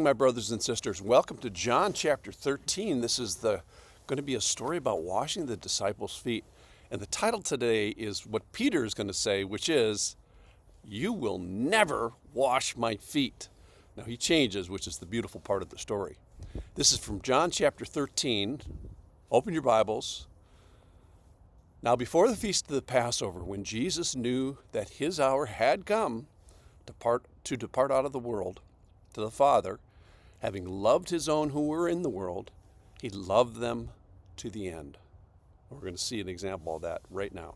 My brothers and sisters, welcome to John chapter 13. This is going to be a story about washing the disciples' feet. And the title today is what Peter is going to say, which is, "You will never wash my feet." Now he changes, which is the beautiful part of the story. This is from John chapter 13. Open your Bibles. Now before the feast of the Passover, when Jesus knew that his hour had come to depart out of the world to the Father, having loved his own who were in the world, he loved them to the end. We're going to see an example of that right now.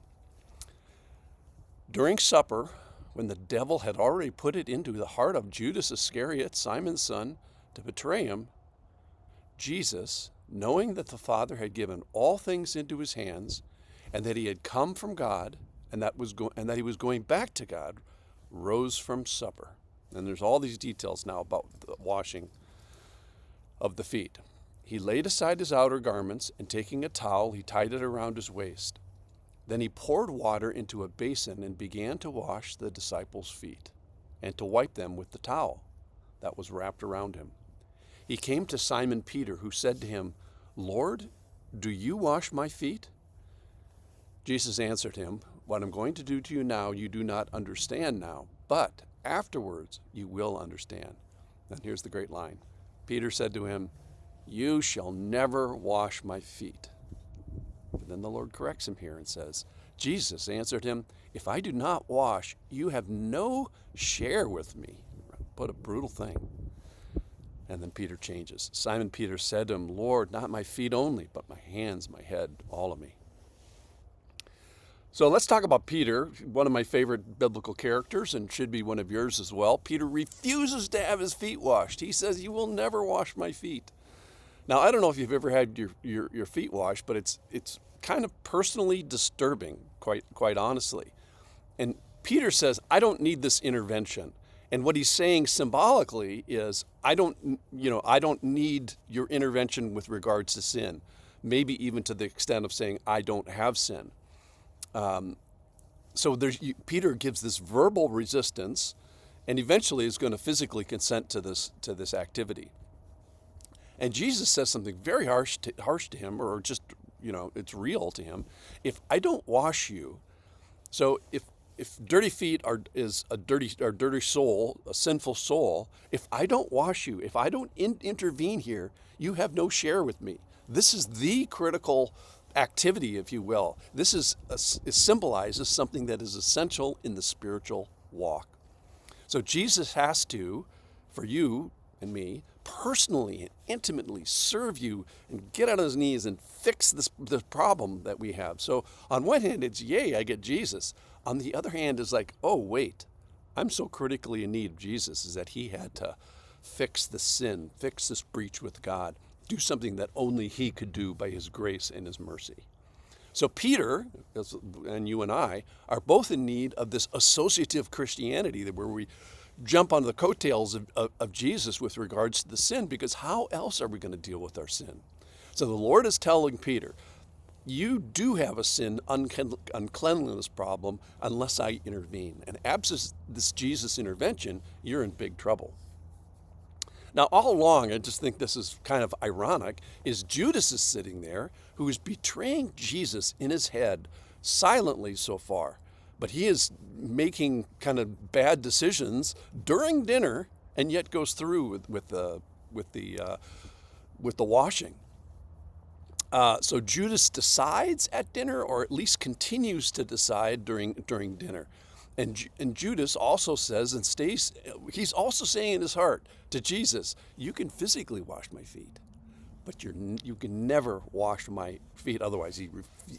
During supper, when the devil had already put it into the heart of Judas Iscariot, Simon's son, to betray him, Jesus, knowing that the Father had given all things into his hands, and that he had come from God, and that he was going back to God, rose from supper. And there's all these details now about the washing of the feet. He laid aside his outer garments, and taking a towel, he tied it around his waist. Then he poured water into a basin and began to wash the disciples' feet, and to wipe them with the towel that was wrapped around him. He came to Simon Peter, who said to him, "Lord, do you wash my feet?" Jesus answered him, "What I'm going to do to you now, you do not understand now, but afterwards you will understand." And here's the great line. Peter said to him, "You shall never wash my feet." But then the Lord corrects him here and says, Jesus answered him, "If I do not wash, you have no share with me." What a brutal thing. And then Peter changes. Simon Peter said to him, "Lord, not my feet only, but my hands, my head, all of me." So let's talk about Peter, one of my favorite biblical characters, and should be one of yours as well. Peter refuses to have his feet washed. He says, "You will never wash my feet." Now, I don't know if you've ever had your feet washed, but it's kind of personally disturbing, quite honestly. And Peter says, "I don't need this intervention." And what he's saying symbolically is, I don't need your intervention with regards to sin. Maybe even to the extent of saying, I don't have sin. So Peter gives this verbal resistance, and eventually is going to physically consent to this activity. And Jesus says something very harsh to him, or just it's real to him. If I don't wash you, so if dirty feet are a dirty soul, a sinful soul, if I don't wash you, if I don't intervene here, you have no share with me. This is the critical activity, if you will. This is symbolizes something that is essential in the spiritual walk. So Jesus has to, for you and me, personally and intimately serve you and get on his knees and fix this problem that we have. So on one hand, it's yay, I get Jesus. On the other hand, it's like, oh wait, I'm so critically in need of Jesus, is that he had to fix the sin, fix this breach with God, do something that only he could do by his grace and his mercy. So Peter, and you and I, are both in need of this associative Christianity, where we jump onto the coattails of Jesus with regards to the sin, because how else are we going to deal with our sin? So the Lord is telling Peter, you do have a sin uncleanliness problem unless I intervene. And absent this Jesus intervention, you're in big trouble. Now, all along, I just think this is kind of ironic, is Judas is sitting there who is betraying Jesus in his head silently so far. But he is making kind of bad decisions during dinner, and yet goes through with the washing. So Judas decides at dinner, or at least continues to decide during dinner. And Judas also says and stays, he's also saying in his heart to Jesus, "You can physically wash my feet, but you can never wash my feet." Otherwise, he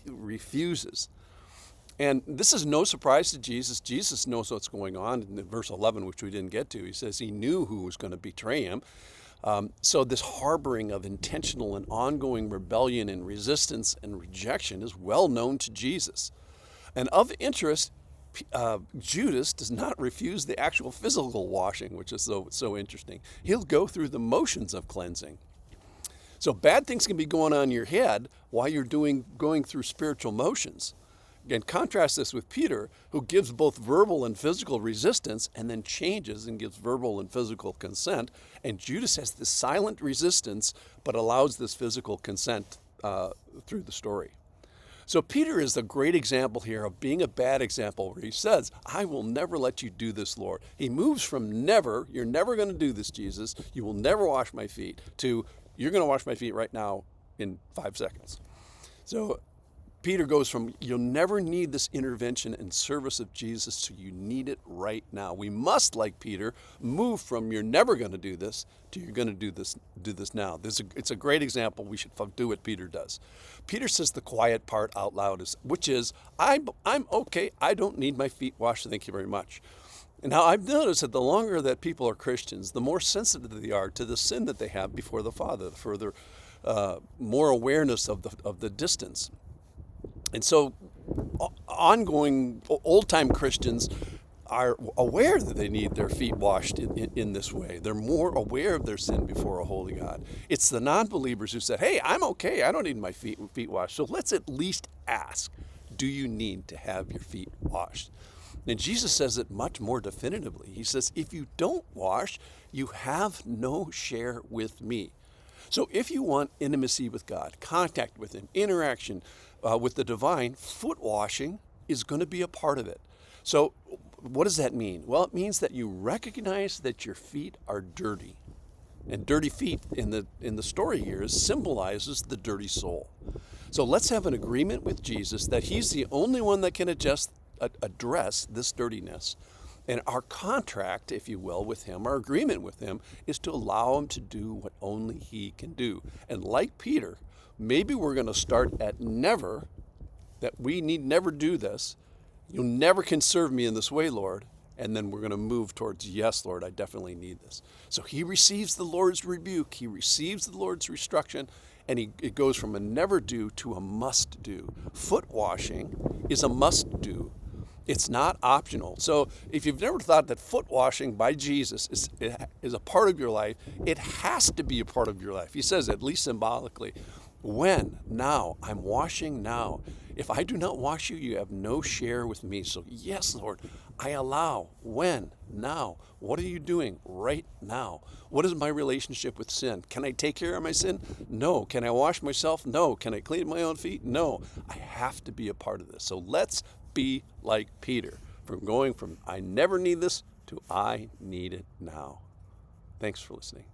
refuses. And this is no surprise to Jesus. Jesus knows what's going on. In verse 11, which we didn't get to, he says he knew who was going to betray him. So this harboring of intentional and ongoing rebellion and resistance and rejection is well known to Jesus. And of interest, Judas does not refuse the actual physical washing, which is so interesting. He'll go through the motions of cleansing. So bad things can be going on in your head while you're going through spiritual motions. And contrast this with Peter, who gives both verbal and physical resistance and then changes and gives verbal and physical consent. And Judas has this silent resistance, but allows this physical consent through the story. So Peter is a great example here of being a bad example, where he says, I will never let you do this, Lord. He moves from never, you're never going to do this, Jesus, you will never wash my feet, to you're going to wash my feet right now in 5 seconds. So Peter goes from, you'll never need this intervention and service of Jesus, to you need it right now. We must, like Peter, move from you're never going to do this to you're going to do this now. It's a great example. We should do what Peter does. Peter says the quiet part out loud, which is, I'm okay. I don't need my feet washed. Thank you very much. And now I've noticed that the longer that people are Christians, the more sensitive they are to the sin that they have before the Father, the further more awareness of the distance. And so ongoing old-time Christians are aware that they need their feet washed in this way. They're more aware of their sin before a holy God. It's the non-believers who said, hey, I'm okay. I don't need my feet washed. So let's at least ask, do you need to have your feet washed? And Jesus says it much more definitively. He says, if you don't wash, you have no share with me. So if you want intimacy with God, contact with Him, interaction with the divine, foot washing is going to be a part of it. So what does that mean? Well, it means that you recognize that your feet are dirty. And dirty feet in the story here symbolizes the dirty soul. So let's have an agreement with Jesus that He's the only one that can address this dirtiness. And our contract, if you will, with Him, our agreement with Him, is to allow Him to do what only He can do. And like Peter, maybe we're going to start at never, that we need never do this. You never can serve me in this way, Lord. And then we're going to move towards, yes, Lord, I definitely need this. So he receives the Lord's rebuke. He receives the Lord's instruction. And it goes from a never do to a must do. Foot washing is a must do. It's not optional. So if you've never thought that foot washing by Jesus is a part of your life, it has to be a part of your life. He says, at least symbolically, when? Now. I'm washing now. If I do not wash you, you have no share with me. So yes, Lord, I allow. When? Now. What are you doing right now? What is my relationship with sin? Can I take care of my sin? No. Can I wash myself? No. Can I clean my own feet? No. I have to be a part of this. So let's be like Peter, from going from I never need this to I need it now. Thanks for listening.